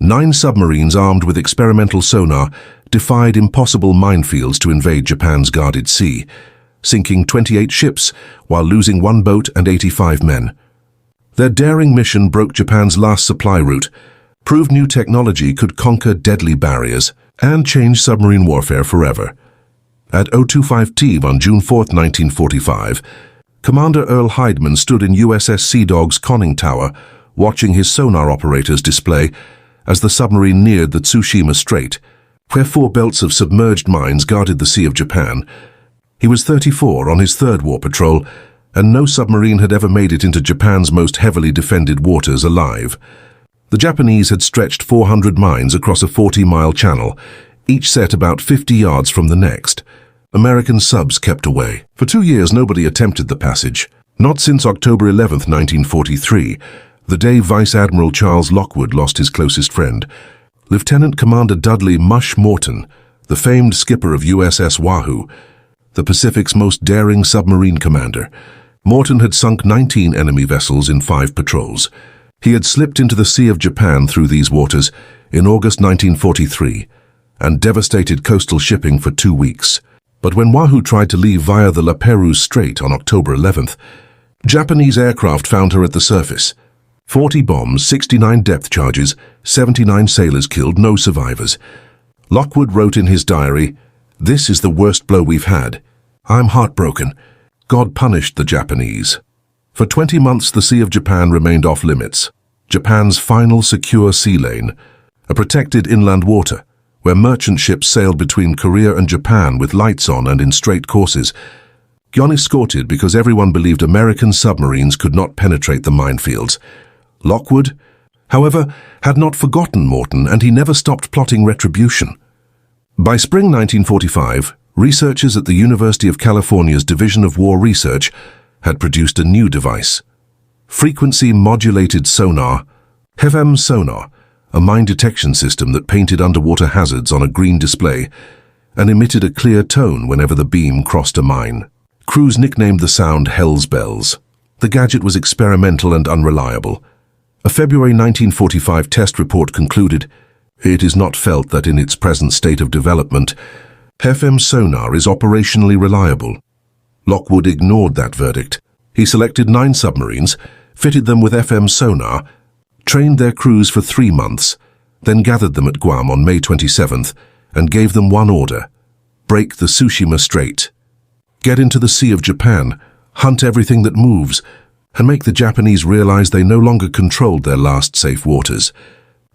9 submarines armed with experimental sonar defied impossible minefields to invade Japan's guarded sea, sinking 28 ships while losing 1 boat and 85 men. Their daring mission broke Japan's last supply route, proved new technology could conquer deadly barriers, and change submarine warfare forever. At 025T on June 4, 1945, Commander Earl Hydeman stood in USS Sea Dog's conning tower, watching his sonar operators display as the submarine neared the Tsushima Strait, where 4 belts of submerged mines guarded the Sea of Japan. He was 34 on his 3rd war patrol, and no submarine had ever made it into Japan's most heavily defended waters alive. The Japanese had stretched 400 mines across a 40-mile channel, each set about 50 yards from the next. American subs kept away. For 2 years nobody attempted the passage, not since October 11, 1943, the day Vice Admiral Charles Lockwood lost his closest friend. Lieutenant Commander Dudley "Mush" Morton, the famed skipper of USS Wahoo, the Pacific's most daring submarine commander. Morton had sunk 19 enemy vessels in 5 patrols. He had slipped into the Sea of Japan through these waters in August 1943 and devastated coastal shipping for 2 weeks. But when Wahoo tried to leave via the La Perouse Strait on October 11th, Japanese aircraft found her at the surface. 40 bombs, 69 depth charges, 79 sailors killed, no survivors. Lockwood wrote in his diary, "This is the worst blow we've had. I'm heartbroken. God punished the Japanese." For 20 months the Sea of Japan remained off limits, Japan's final secure sea lane, a protected inland water, where merchant ships sailed between Korea and Japan with lights on and in straight courses, unescorted because everyone believed American submarines could not penetrate the minefields. Lockwood, however, had not forgotten Morton, and he never stopped plotting retribution. By spring 1945, researchers at the University of California's Division of War Research had produced a new device. Frequency-modulated sonar, FM sonar, a mine detection system that painted underwater hazards on a green display and emitted a clear tone whenever the beam crossed a mine. Crews nicknamed the sound Hell's Bells. The gadget was experimental and unreliable. A February 1945 test report concluded, "It is not felt that in its present state of development, FM sonar is operationally reliable." Lockwood ignored that verdict. He selected 9 submarines, fitted them with FM sonar, trained their crews for 3 months, then gathered them at Guam on May 27th and gave them one order: break the Tsushima Strait. Get into the Sea of Japan, hunt everything that moves, and make the Japanese realize they no longer controlled their last safe waters.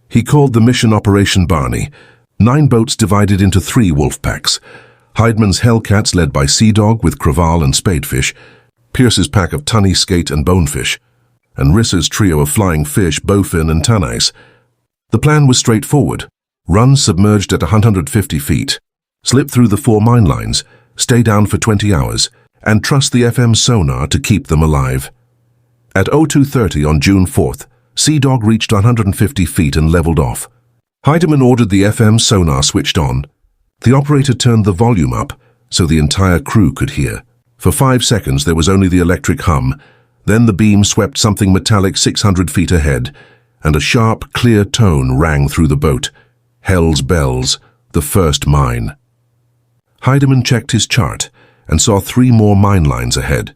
He called the mission Operation Barney. 9 boats divided into 3 wolf packs. Hydeman's Hellcats led by Sea Dog with Creval and Spadefish, Pierce's pack of Tunny, Skate and Bonefish, and Risser's trio of flying fish, Bowfin and Tanais. The plan was straightforward: run submerged at 150 feet, slip through the 4 mine lines, stay down for 20 hours, and trust the FM sonar to keep them alive. At 0230 on June 4th, Sea Dog reached 150 feet and leveled off. Hydeman ordered the FM sonar switched on. The operator turned the volume up so the entire crew could hear. For 5 seconds there was only the electric hum, then the beam swept something metallic 600 feet ahead, and a sharp, clear tone rang through the boat. Hell's Bells, the first mine. Hydeman checked his chart and saw 3 more mine lines ahead.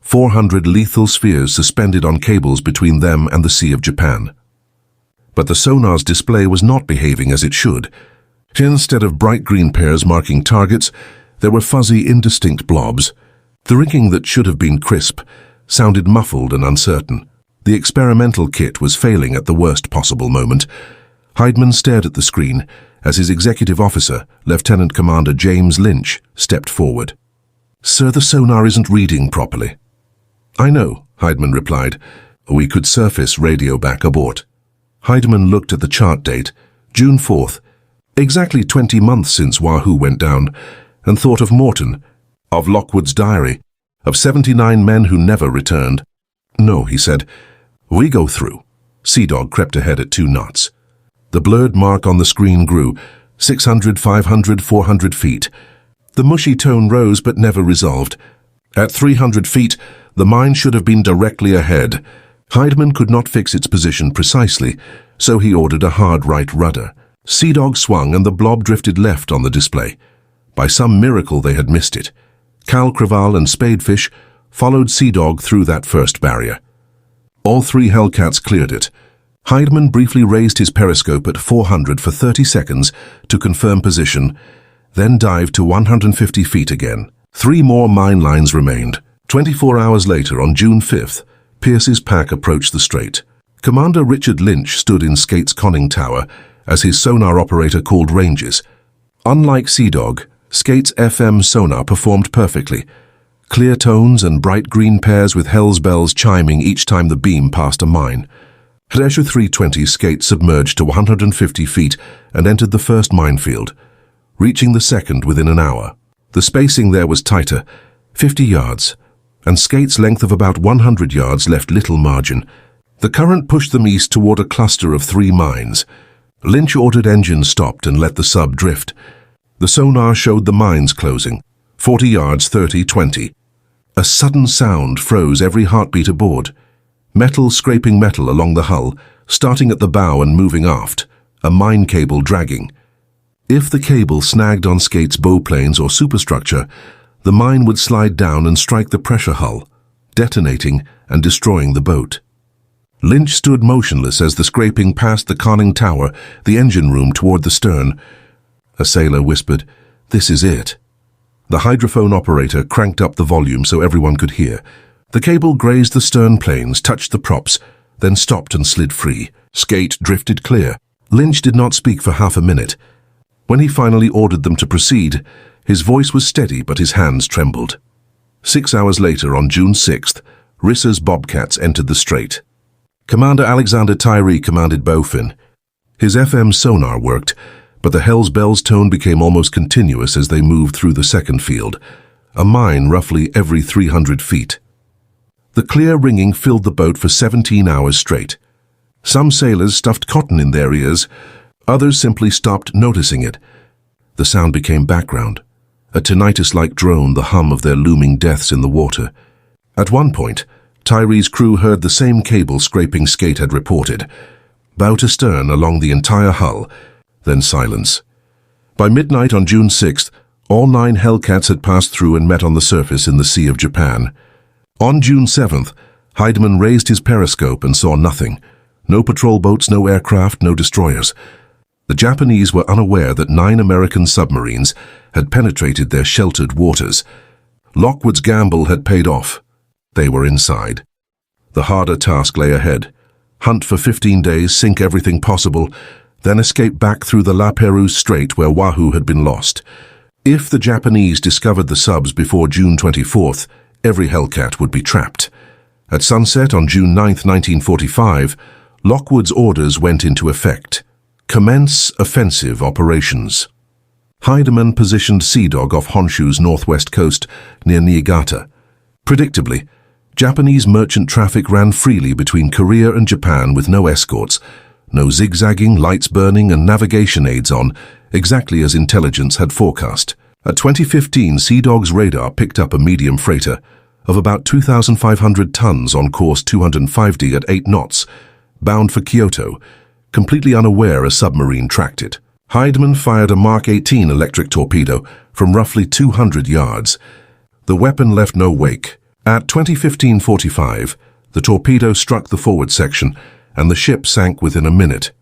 400 lethal spheres suspended on cables between them and the Sea of Japan. But the sonar's display was not behaving as it should. Instead of bright green pairs marking targets, there were fuzzy, indistinct blobs. The rigging that should have been crisp sounded muffled and uncertain. The experimental kit was failing at the worst possible moment. Hydeman stared at the screen as his executive officer, Lieutenant Commander James Lynch, stepped forward. "Sir, the sonar isn't reading properly." "I know," Hydeman replied. "We could surface radio back abort." Hydeman looked at the chart date, June 4th, exactly 20 months since Wahoo went down, and thought of Morton, of Lockwood's diary, of 79 men who never returned. "No," he said. "We go through." Sea Dog crept ahead at 2 knots. The blurred mark on the screen grew, 600, 500, 400 feet. The mushy tone rose but never resolved. At 300 feet, the mine should have been directly ahead. Hydeman could not fix its position precisely, so he ordered a hard right rudder. Sea Dog swung and the blob drifted left on the display. By some miracle they had missed it. Cal, Creval and Spadefish followed Sea Dog through that first barrier. All three Hellcats cleared it. Hydeman briefly raised his periscope at 400 for 30 seconds to confirm position, then dived to 150 feet again. 3 more mine lines remained. 24 hours later, on June 5th, Pierce's pack approached the strait. Commander Richard Lynch stood in Skate's conning tower as his sonar operator called ranges. Unlike Sea Dog, Skate's FM sonar performed perfectly. Clear tones and bright green pairs with Hell's bells chiming each time the beam passed a mine. At Escher 320, Skate submerged to 150 feet and entered the first minefield, reaching the second within an hour. The spacing there was tighter, 50 yards, and Skate's length of about 100 yards left little margin. The current pushed them east toward a cluster of 3 mines. Lynch ordered engines stopped and let the sub drift. The sonar showed the mines closing, 40 yards, 30, 20. A sudden sound froze every heartbeat aboard. Metal scraping metal along the hull, starting at the bow and moving aft, a mine cable dragging. If the cable snagged on Skate's bowplanes or superstructure, the mine would slide down and strike the pressure hull, detonating and destroying the boat. Lynch stood motionless as the scraping passed the conning tower, the engine room toward the stern. A sailor whispered, "This is it." The hydrophone operator cranked up the volume so everyone could hear. The cable grazed the stern planes, touched the props, then stopped and slid free. Skate drifted clear. Lynch did not speak for half a minute. When he finally ordered them to proceed, his voice was steady but his hands trembled. 6 hours later, on June 6th, Rissa's Bobcats entered the strait. Commander Alexander Tyree commanded bowfin. His FM sonar worked, but the Hell's Bells tone became almost continuous as they moved through the second field, a mine roughly every 300 feet. The clear ringing filled the boat for 17 hours straight. Some sailors stuffed cotton in their ears, others simply stopped noticing it. The sound became background, a tinnitus-like drone, the hum of their looming deaths in the water. At one point, Tyree's crew heard the same cable scraping Skate had reported, bow to stern along the entire hull, then silence. By midnight on June 6th, all 9 Hellcats had passed through and met on the surface in the Sea of Japan. On June 7th, Hydeman raised his periscope and saw nothing. No patrol boats, no aircraft, no destroyers. The Japanese were unaware that 9 American submarines had penetrated their sheltered waters. Lockwood's gamble had paid off. They were inside. The harder task lay ahead. Hunt for 15 days, sink everything possible, then escape back through the La Perouse Strait where Wahoo had been lost. If the Japanese discovered the subs before June 24th, every Hellcat would be trapped. At sunset on June 9, 1945, Lockwood's orders went into effect. Commence offensive operations. Hydeman positioned Sea Dog off Honshu's northwest coast near Niigata. Predictably, Japanese merchant traffic ran freely between Korea and Japan with no escorts, no zigzagging, lights burning and navigation aids on, exactly as intelligence had forecast. At 2015, Sea Dog's radar picked up a medium freighter of about 2,500 tons on course 205D at 8 knots, bound for Kyoto, completely unaware a submarine tracked it. Hydeman fired a Mark 18 electric torpedo from roughly 200 yards. The weapon left no wake. At 2015-45, the torpedo struck the forward section and the ship sank within a minute.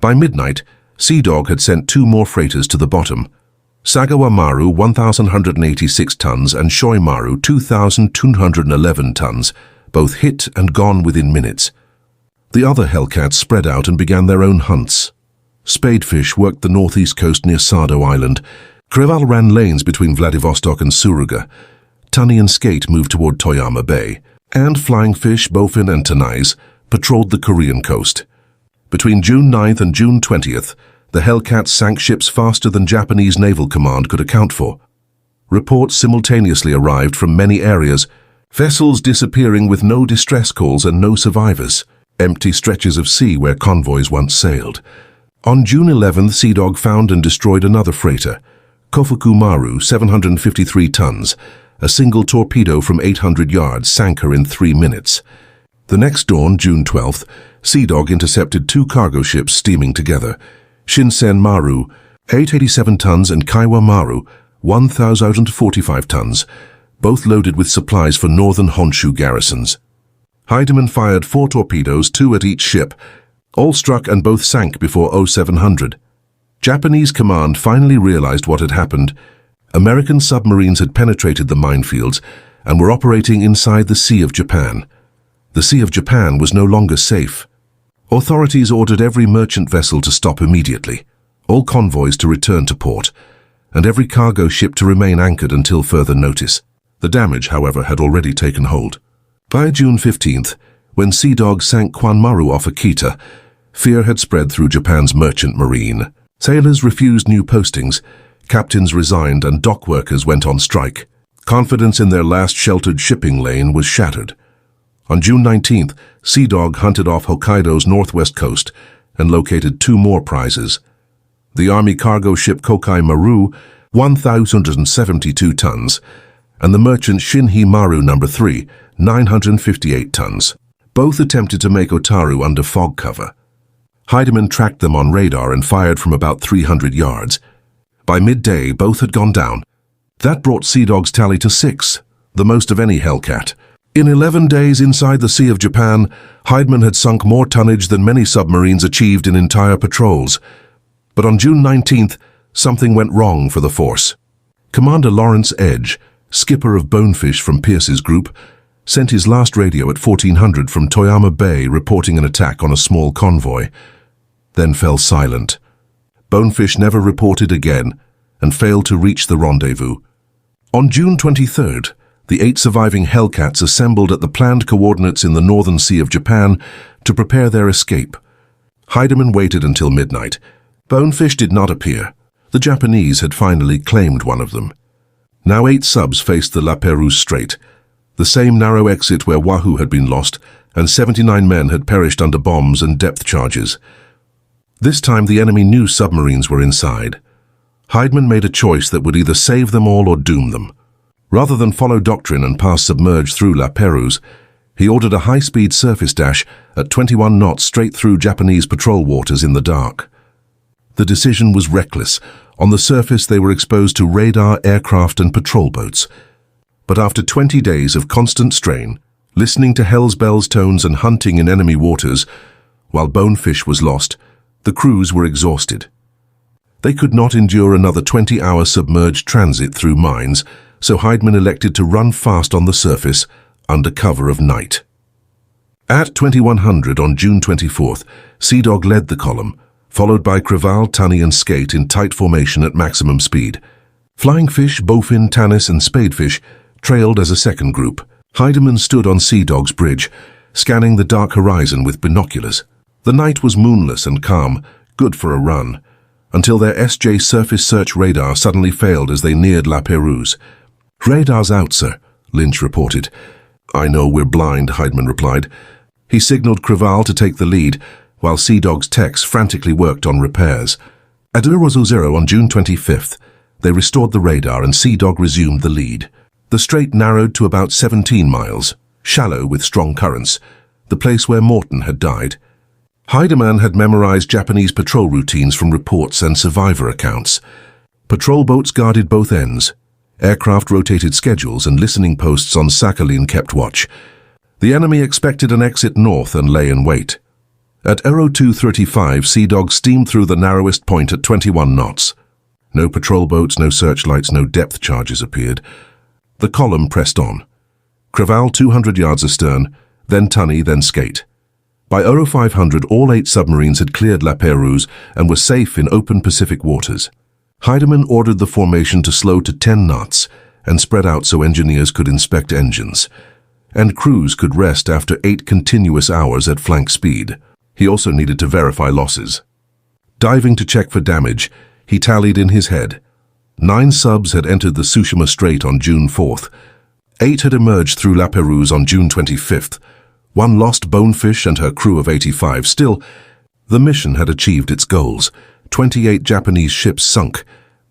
By midnight, Sea Dog had sent 2 more freighters to the bottom. Sagawa Maru 1,186 tons and Shoi Maru 2,211 tons, both hit and gone within minutes. The other Hellcats spread out and began their own hunts. Spadefish worked the northeast coast near Sado Island. Creval ran lanes between Vladivostok and Suruga. Tunny and Skate moved toward Toyama Bay. And Flying Fish, Bowfin and Tanais patrolled the Korean coast. Between June 9th and June 20th, the Hellcats sank ships faster than Japanese Naval Command could account for. Reports simultaneously arrived from many areas, vessels disappearing with no distress calls and no survivors, empty stretches of sea where convoys once sailed. On June 11th, Sea Dog found and destroyed another freighter, Kofuku Maru, 753 tons. A single torpedo from 800 yards sank her in 3 minutes. The next dawn, June 12th, Sea Dog intercepted 2 cargo ships steaming together, Shinsen Maru, 887 tons, and Kaiwa Maru, 1,045 tons, both loaded with supplies for northern Honshu garrisons. Hydeman fired 4 torpedoes, 2 at each ship. All struck and both sank before 0700. Japanese command finally realized what had happened. American submarines had penetrated the minefields and were operating inside the Sea of Japan. The Sea of Japan was no longer safe. Authorities ordered every merchant vessel to stop immediately, all convoys to return to port, and every cargo ship to remain anchored until further notice. The damage, however, had already taken hold. By June 15th, when Sea Dog sank Kwanmaru off Akita, fear had spread through Japan's merchant marine. Sailors refused new postings, captains resigned, and dock workers went on strike. Confidence in their last sheltered shipping lane was shattered. On June 19th, Sea Dog hunted off Hokkaido's northwest coast and located 2 more prizes. The Army cargo ship Kokai Maru, 1,072 tons, and the merchant Shinhi Maru No. 3, 958 tons. Both attempted to make Otaru under fog cover. Hydeman tracked them on radar and fired from about 300 yards. By midday, both had gone down. That brought Sea Dog's tally to 6, the most of any Hellcat. In 11 days inside the Sea of Japan, Hydeman had sunk more tonnage than many submarines achieved in entire patrols. But on June 19th, something went wrong for the force. Commander Lawrence Edge, skipper of Bonefish from Pierce's group, sent his last radio at 1400 from Toyama Bay reporting an attack on a small convoy, then fell silent. Bonefish never reported again and failed to reach the rendezvous. On June 23rd, the 8 surviving Hellcats assembled at the planned coordinates in the northern Sea of Japan to prepare their escape. Hydeman waited until midnight. Bonefish did not appear. The Japanese had finally claimed one of them. Now 8 subs faced the La Perouse Strait, the same narrow exit where Wahoo had been lost, and 79 men had perished under bombs and depth charges. This time the enemy knew submarines were inside. Hydeman made a choice that would either save them all or doom them. Rather than follow doctrine and pass submerged through La Perouse, he ordered a high-speed surface dash at 21 knots straight through Japanese patrol waters in the dark. The decision was reckless. On the surface they were exposed to radar, aircraft and patrol boats. But after 20 days of constant strain, listening to Hell's Bells tones and hunting in enemy waters, while Bonefish was lost, the crews were exhausted. They could not endure another 20-hour submerged transit through mines, so Hydeman elected to run fast on the surface under cover of night. At 2100 on June 24th, Sea Dog led the column, followed by Creval, Tunny and Skate in tight formation at maximum speed. Flying Fish, Bowfin, Tannis and Spadefish trailed as a second group. Hydeman stood on Sea Dog's bridge, scanning the dark horizon with binoculars. The night was moonless and calm, good for a run, until their SJ surface search radar suddenly failed as they neared La Perouse. "Radar's out, sir," Lynch reported. "I know we're blind," Hydeman replied. He signaled Creval to take the lead, while Sea Dog's techs frantically worked on repairs. At 00 on June 25th, they restored the radar and Sea Dog resumed the lead. The strait narrowed to about 17 miles, shallow with strong currents, the place where Morton had died. Hydeman had memorized Japanese patrol routines from reports and survivor accounts. Patrol boats guarded both ends. Aircraft rotated schedules and listening posts on Sakhalin kept watch. The enemy expected an exit north and lay in wait. At 02:35, Sea Dog steamed through the narrowest point at 21 knots. No patrol boats, no searchlights, no depth charges appeared. The column pressed on. Creval 200 yards astern, then Tunny, then Skate. By 0500, all 8 submarines had cleared La Perouse and were safe in open Pacific waters. Hydeman ordered the formation to slow to 10 knots and spread out so engineers could inspect engines, and crews could rest after 8 continuous hours at flank speed. He also needed to verify losses. Diving to check for damage, he tallied in his head. 9 subs had entered the Tsushima Strait on June 4th. 8 had emerged through La Perouse on June 25th. 1 lost Bonefish and her crew of 85. Still, the mission had achieved its goals. 28 Japanese ships sunk,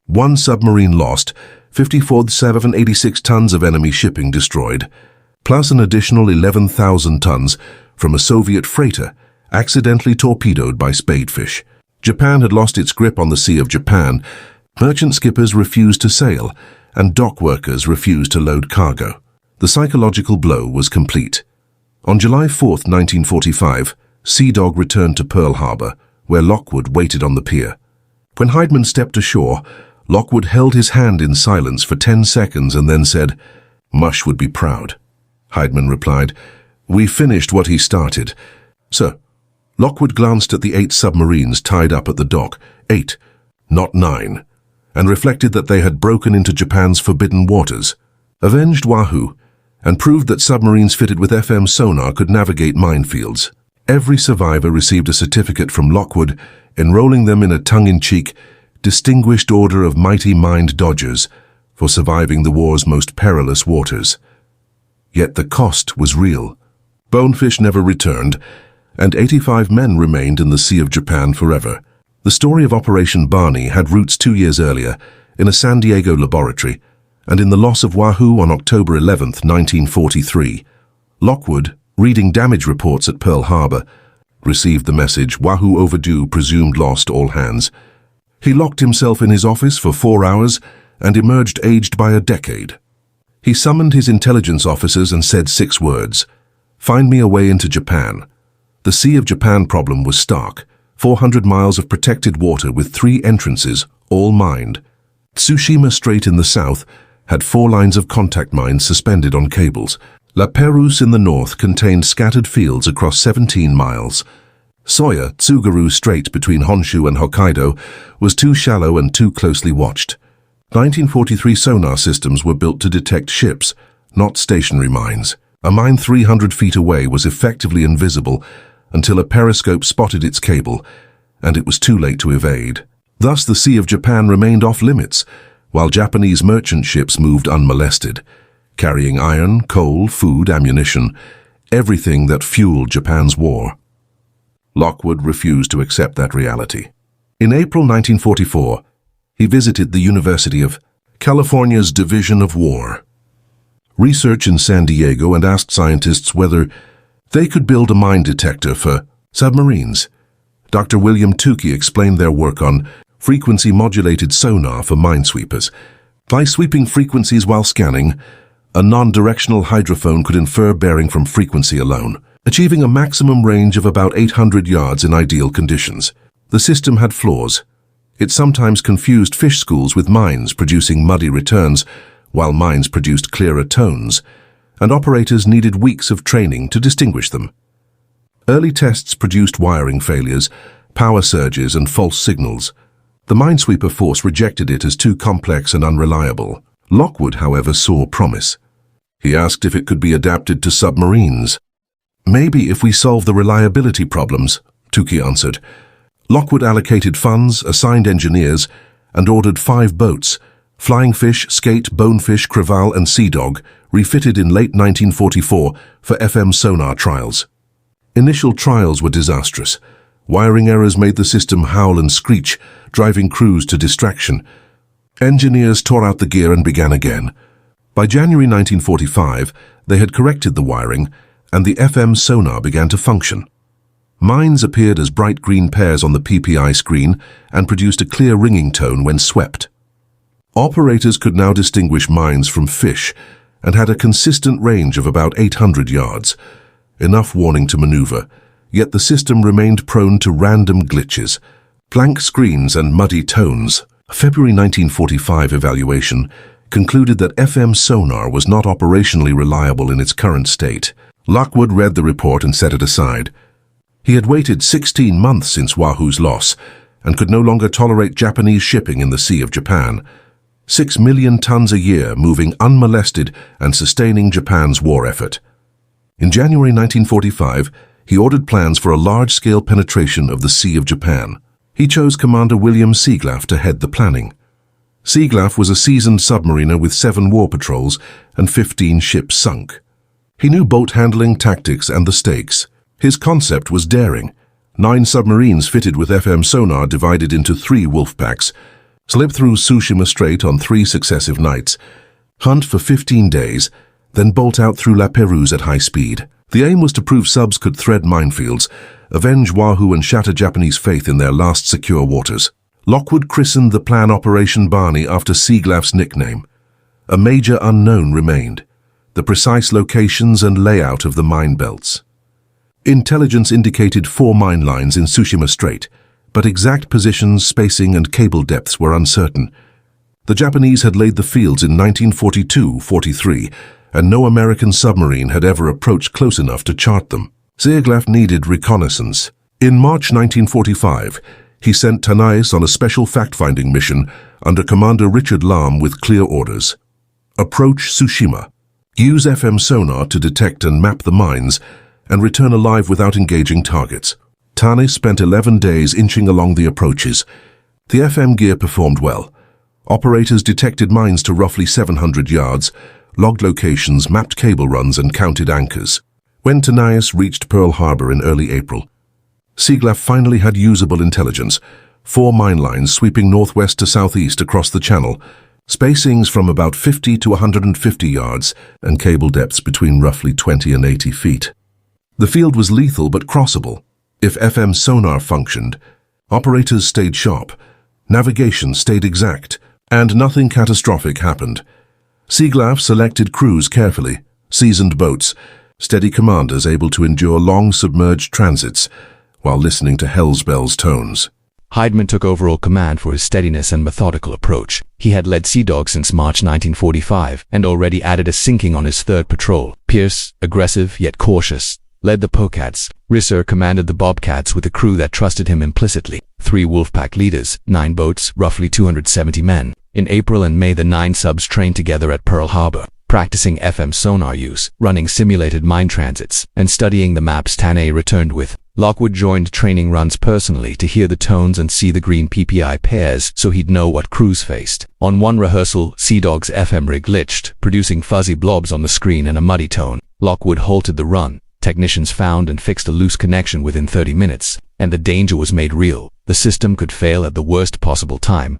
1 submarine lost, 54,786 tons of enemy shipping destroyed, plus an additional 11,000 tons from a Soviet freighter accidentally torpedoed by spadefish. Japan had lost its grip on the Sea of Japan. Merchant skippers refused to sail, and dock workers refused to load cargo. The psychological blow was complete. On July 4, 1945, Sea Dog returned to Pearl Harbor, where Lockwood waited on the pier. When Hydeman stepped ashore, Lockwood held his hand in silence for 10 seconds and then said, "Mush would be proud." Hydeman replied, "We finished what he started." "Sir." Lockwood glanced at the 8 submarines tied up at the dock, 8, not 9, and reflected that they had broken into Japan's forbidden waters, avenged Wahoo, and proved that submarines fitted with FM sonar could navigate minefields. Every survivor received a certificate from Lockwood, enrolling them in a tongue-in-cheek, Distinguished Order of Mighty Mind Dodgers for surviving the war's most perilous waters. Yet the cost was real. Bonefish never returned, and 85 men remained in the Sea of Japan forever. The story of Operation Barney had roots 2 years earlier in a San Diego laboratory and in the loss of Wahoo on October 11, 1943. Lockwood, reading damage reports at Pearl Harbor, received the message, "Wahoo overdue, presumed lost, all hands." He locked himself in his office for 4 hours and emerged aged by a decade. He summoned his intelligence officers and said 6 words, "Find me a way into Japan." The Sea of Japan problem was stark, 400 miles of protected water with 3 entrances, all mined. Tsushima Strait in the south had 4 lines of contact mines suspended on cables. La Perouse in the north contained scattered fields across 17 miles. Soya, Tsugaru Strait between Honshu and Hokkaido, was too shallow and too closely watched. 1943 sonar systems were built to detect ships, not stationary mines. A mine 300 feet away was effectively invisible until a periscope spotted its cable, and it was too late to evade. Thus the Sea of Japan remained off-limits, while Japanese merchant ships moved unmolested, carrying iron, coal, food, ammunition, everything that fueled Japan's war. Lockwood refused to accept that reality. In April 1944, he visited the University of California's Division of War Research in San Diego and asked scientists whether they could build a mine detector for submarines. Dr. William Tukey explained their work on frequency-modulated sonar for minesweepers. By sweeping frequencies while scanning, a non-directional hydrophone could infer bearing from frequency alone, achieving a maximum range of about 800 yards in ideal conditions. The system had flaws. It sometimes confused fish schools with mines, producing muddy returns, while mines produced clearer tones, and operators needed weeks of training to distinguish them. Early tests produced wiring failures, power surges, and false signals. The minesweeper force rejected it as too complex and unreliable. Lockwood, however, saw promise. He asked if it could be adapted to submarines. "Maybe if we solve the reliability problems," Tukey answered. Lockwood allocated funds, assigned engineers, and ordered 5 boats, Flying Fish, Skate, Bonefish, Creval, and Sea Dog, refitted in late 1944 for FM sonar trials. Initial trials were disastrous. Wiring errors made the system howl and screech, driving crews to distraction. Engineers tore out the gear and began again. By January 1945, they had corrected the wiring, and the FM sonar began to function. Mines appeared as bright green pairs on the PPI screen and produced a clear ringing tone when swept. Operators could now distinguish mines from fish and had a consistent range of about 800 yards, enough warning to maneuver, yet the system remained prone to random glitches, blank screens and muddy tones. A February 1945 evaluation concluded that FM sonar was not operationally reliable in its current state. Lockwood read the report and set it aside. He had waited 16 months since Wahoo's loss and could no longer tolerate Japanese shipping in the Sea of Japan. 6 million tons a year moving unmolested and sustaining Japan's war effort. In January 1945, he ordered plans for a large-scale penetration of the Sea of Japan. He chose Commander William Seaglaff to head the planning. Seaglaff was a seasoned submariner with 7 war patrols and 15 ships sunk. He knew boat handling, tactics, and the stakes. His concept was daring. 9 submarines fitted with FM sonar divided into 3 wolf packs, slip through Tsushima Strait on 3 successive nights, hunt for 15 days, then bolt out through La Perouse at high speed. The aim was to prove subs could thread minefields, avenge Wahoo and shatter Japanese faith in their last secure waters. Lockwood christened the plan Operation Barney after Seaglaf's nickname. A major unknown remained: the precise locations and layout of the mine belts. Intelligence indicated 4 mine lines in Tsushima Strait, but exact positions, spacing, and cable depths were uncertain. The Japanese had laid the fields in 1942-43, and no American submarine had ever approached close enough to chart them. Seaglaf needed reconnaissance. In March 1945, he sent Tanais on a special fact-finding mission under Commander Richard Lahm with clear orders. Approach Tsushima. Use FM sonar to detect and map the mines, and return alive without engaging targets. Tanais spent 11 days inching along the approaches. The FM gear performed well. Operators detected mines to roughly 700 yards, logged locations, mapped cable runs, and counted anchors. When Tanais reached Pearl Harbor in early April, Seaglaf finally had usable intelligence: 4 mine lines sweeping northwest to southeast across the channel, spacings from about 50 to 150 yards, and cable depths between roughly 20 and 80 feet. The field was lethal but crossable. If FM sonar functioned, operators stayed sharp, navigation stayed exact, and nothing catastrophic happened. Seaglaf selected crews carefully: seasoned boats, steady commanders able to endure long submerged transits while listening to Hell's Bells tones. Hydeman took overall command for his steadiness and methodical approach. He had led Sea Dog since March 1945 and already added a sinking on his 3rd patrol. Pierce, aggressive yet cautious, led the Pocats. Risser commanded the Bobcats with a crew that trusted him implicitly. 3 Wolfpack leaders, 9 boats, roughly 270 men. In April and May, the 9 subs trained together at Pearl Harbor, practicing FM sonar use, running simulated mine transits, and studying the maps Tanais returned with. Lockwood joined training runs personally to hear the tones and see the green PPI pairs so he'd know what crews faced. On one rehearsal, Sea Dog's FM rig glitched, producing fuzzy blobs on the screen and a muddy tone. Lockwood halted the run. Technicians found and fixed a loose connection within 30 minutes, and the danger was made real. The system could fail at the worst possible time.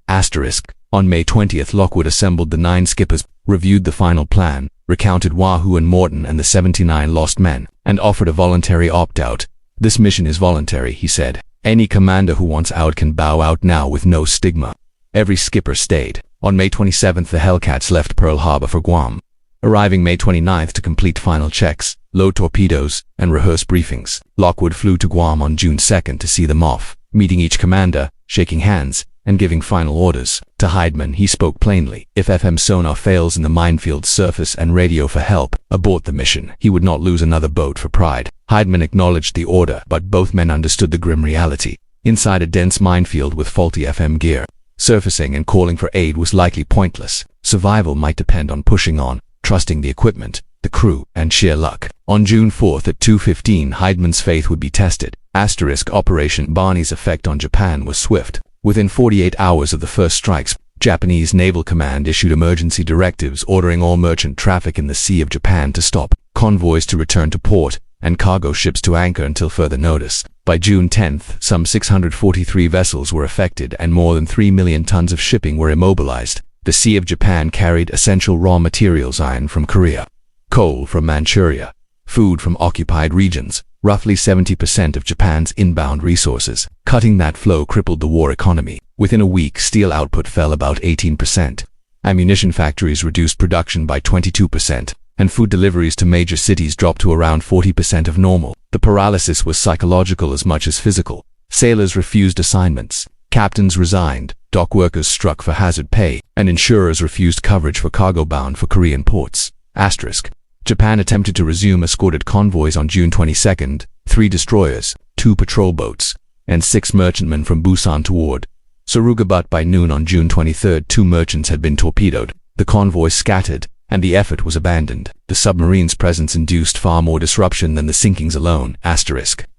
On May 20th, Lockwood assembled the 9 skippers, reviewed the final plan, recounted Wahoo and Morton and the 79 lost men, and offered a voluntary opt-out. "This mission is voluntary," he said. "Any commander who wants out can bow out now with no stigma." Every skipper stayed. On May 27th, the Hellcats left Pearl Harbor for Guam, arriving May 29th to complete final checks, load torpedoes, and rehearse briefings. Lockwood flew to Guam on June 2nd to see them off, meeting each commander, shaking hands, and giving final orders. To Hydeman, he spoke plainly: if FM sonar fails in the minefield, surface and radio for help, abort the mission. He would not lose another boat for pride. Hydeman acknowledged the order, but both men understood the grim reality. Inside a dense minefield with faulty FM gear, surfacing and calling for aid was likely pointless. Survival might depend on pushing on, trusting the equipment, the crew, and sheer luck. On June 4th at 2:15, Hydeman's faith would be tested. Operation Barney's effect on Japan was swift. Within 48 hours of the first strikes, Japanese Naval Command issued emergency directives ordering all merchant traffic in the Sea of Japan to stop, convoys to return to port, and cargo ships to anchor until further notice. By June 10th, some 643 vessels were affected and more than 3 million tons of shipping were immobilized. The Sea of Japan carried essential raw materials: iron from Korea, coal from Manchuria, food from occupied regions, roughly 70% of Japan's inbound resources. Cutting that flow crippled the war economy. Within a week, steel output fell about 18%. Ammunition factories reduced production by 22%, and food deliveries to major cities dropped to around 40% of normal. The paralysis was psychological as much as physical. Sailors refused assignments, captains resigned, dock workers struck for hazard pay, and insurers refused coverage for cargo bound for Korean ports. Japan attempted to resume escorted convoys on June 22nd, 3 destroyers, 2 patrol boats, and 6 merchantmen from Busan toward Suruga, but by noon on June 23rd, 2 merchants had been torpedoed. The convoys scattered, and the effort was abandoned. The submarine's presence induced far more disruption than the sinkings alone.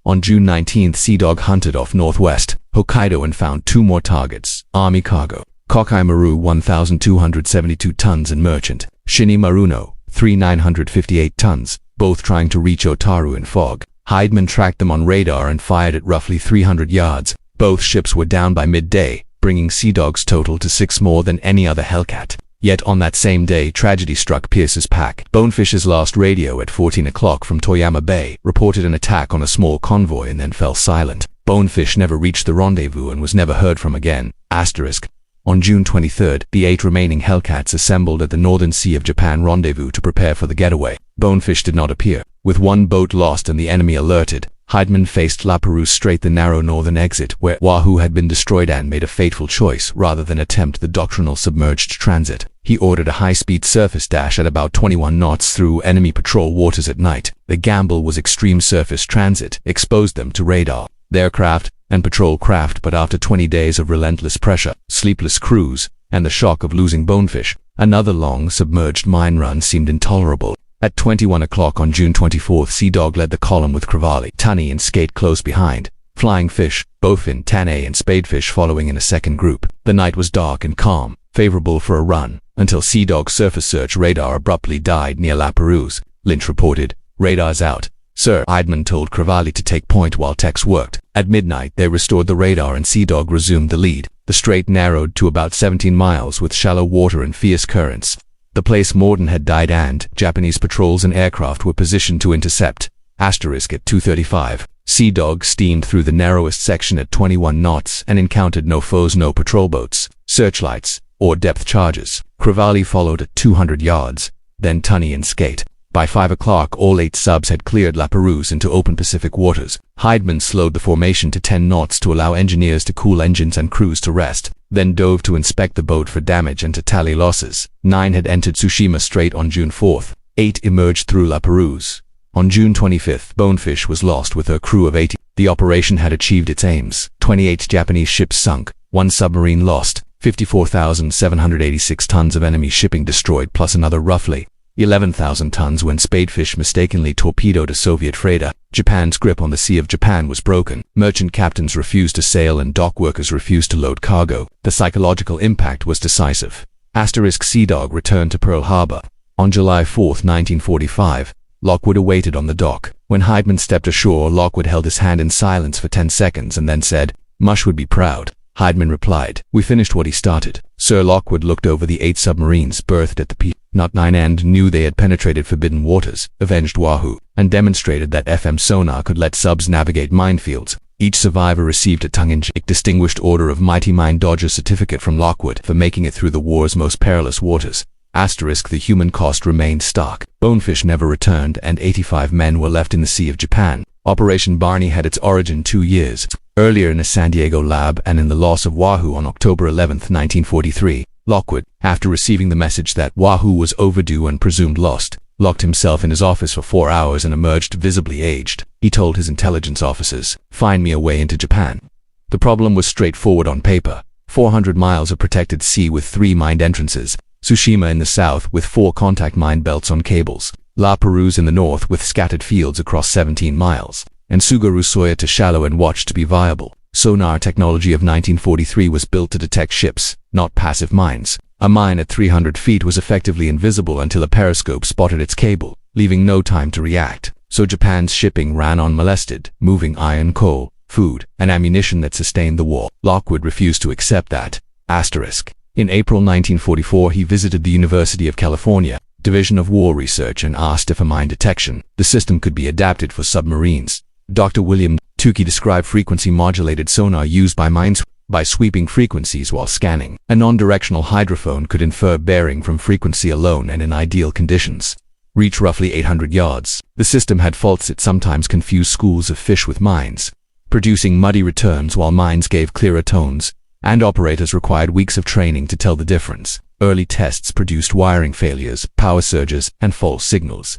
On June 19th, Sea Dog hunted off northwest Hokkaido and found 2 more targets: Army cargo, Kokai Maru 1,272 tons, and merchant Shini Maruno 3,958 tons, both trying to reach Otaru in fog. Hydeman tracked them on radar and fired at roughly 300 yards. Both ships were down by midday, bringing Sea Dog's total to 6 more than any other Hellcat. Yet on that same day, tragedy struck Pierce's pack. Bonefish's last radio at 14 o'clock from Toyama Bay reported an attack on a small convoy and then fell silent. Bonefish never reached the rendezvous and was never heard from again. Asterisk. On June 23rd, the 8 remaining Hellcats assembled at the Northern Sea of Japan rendezvous to prepare for the getaway. Bonefish did not appear. With one boat lost and the enemy alerted, Hydeman faced La Perouse Strait, the narrow northern exit, where Wahoo had been destroyed, and made a fateful choice rather than attempt the doctrinal submerged transit. He ordered a high-speed surface dash at about 21 knots through enemy patrol waters at night. The gamble was extreme surface transit exposed them to radar, their craft, and patrol craft, but after 20 days of relentless pressure, sleepless crews, and the shock of losing Bonefish, another long submerged mine run seemed intolerable. At 21 o'clock on June 24th, Sea Dog led the column with Crivali, Tunny, and Skate close behind. Flying Fish, Bowfin, Tanay, and Spadefish following in a second group. The night was dark and calm, favorable for a run, until Sea Dog's surface search radar abruptly died near La Perouse. Lynch reported, "Radar's out, sir." Hydeman told Crivali to take point while techs worked. At midnight, they restored the radar and Sea Dog resumed the lead. The strait narrowed to about 17 miles with shallow water and fierce currents. The place Morden had died and Japanese patrols and aircraft were positioned to intercept. Asterisk. At 2:35, Sea Dog steamed through the narrowest section at 21 knots and encountered no foes, no patrol boats, searchlights, or depth charges. Crivali followed at 200 yards, then Tunny and Skate. By 5 o'clock, all 8 subs had cleared La Perouse into open Pacific waters. Hydeman slowed the formation to 10 knots to allow engineers to cool engines and crews to rest, then dove to inspect the boat for damage and to tally losses. 9 had entered Tsushima Strait on June 4th. 8 emerged through La Perouse. On June 25th, Bonefish was lost with her crew of 80. The operation had achieved its aims. 28 Japanese ships sunk, 1 submarine lost, 54,786 tons of enemy shipping destroyed, plus another roughly 11,000 tons when Spadefish mistakenly torpedoed a Soviet freighter. Japan's grip on the Sea of Japan was broken. Merchant captains refused to sail and dock workers refused to load cargo. The psychological impact was decisive. Asterisk. Sea Dog returned to Pearl Harbor. On July 4, 1945, Lockwood awaited on the dock. When Hydeman stepped ashore, Lockwood held his hand in silence for 10 seconds and then said, "Mush would be proud." Hydeman replied, "We finished what he started." Sir Lockwood looked over the 8 submarines berthed at the P-9 and knew they had penetrated forbidden waters, avenged Wahoo, and demonstrated that FM sonar could let subs navigate minefields. Each survivor received a tongue-in-cheek Distinguished Order of Mighty Mine Dodger certificate from Lockwood for making it through the war's most perilous waters. Asterisk. The human cost remained stark. Bonefish never returned and 85 men were left in the Sea of Japan. Operation Barney had its origin 2 years earlier in a San Diego lab and in the loss of Wahoo on October 11, 1943. Lockwood, after receiving the message that Wahoo was overdue and presumed lost, locked himself in his office for 4 hours and emerged visibly aged. He told his intelligence officers, "Find me a way into Japan." The problem was straightforward on paper. 400 miles of protected sea with 3 mined entrances. Tsushima in the south with 4 contact mine belts on cables. La Perouse in the north with scattered fields across 17 miles. And Sugaru-Soya to shallow and watch to be viable. Sonar technology of 1943 was built to detect ships, not passive mines. A mine at 300 feet was effectively invisible until a periscope spotted its cable, leaving no time to react. So Japan's shipping ran on molested, moving iron, coal, food, and ammunition that sustained the war. Lockwood refused to accept that. Asterisk. In April 1944, he visited the University of California Division of War Research and asked if a mine detection the system could be adapted for submarines. Dr. William Tukey described frequency-modulated sonar used by mines by sweeping frequencies while scanning. A non-directional hydrophone could infer bearing from frequency alone and in ideal conditions reach roughly 800 yards. The system had faults that sometimes confused schools of fish with mines, producing muddy returns while mines gave clearer tones, and operators required weeks of training to tell the difference. Early tests produced wiring failures, power surges, and false signals.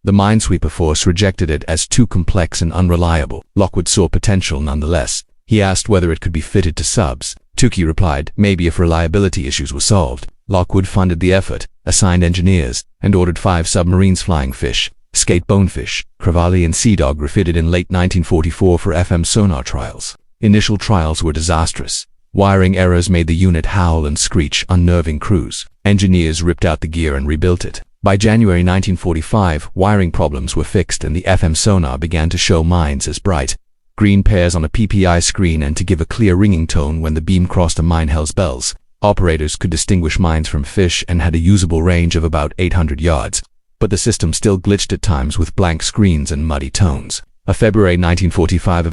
The Minesweeper force rejected it as too complex and unreliable. Lockwood saw potential nonetheless. He asked whether it could be fitted to subs. Tukey replied, maybe if reliability issues were solved. Lockwood funded the effort, assigned engineers, and ordered 5 submarines Flying Fish, Skate, Bonefish, Crivali, and Sea Dog refitted in late 1944 for FM sonar trials. Initial trials were disastrous. Wiring errors made the unit howl and screech, unnerving crews. Engineers ripped out the gear and rebuilt it. By January 1945, wiring problems were fixed and the FM sonar began to show mines as bright green pairs on a PPI screen and to give a clear ringing tone when the beam crossed a mine hell's bells. Operators could distinguish mines from fish and had a usable range of about 800 yards, but the system still glitched at times with blank screens and muddy tones. A February 1945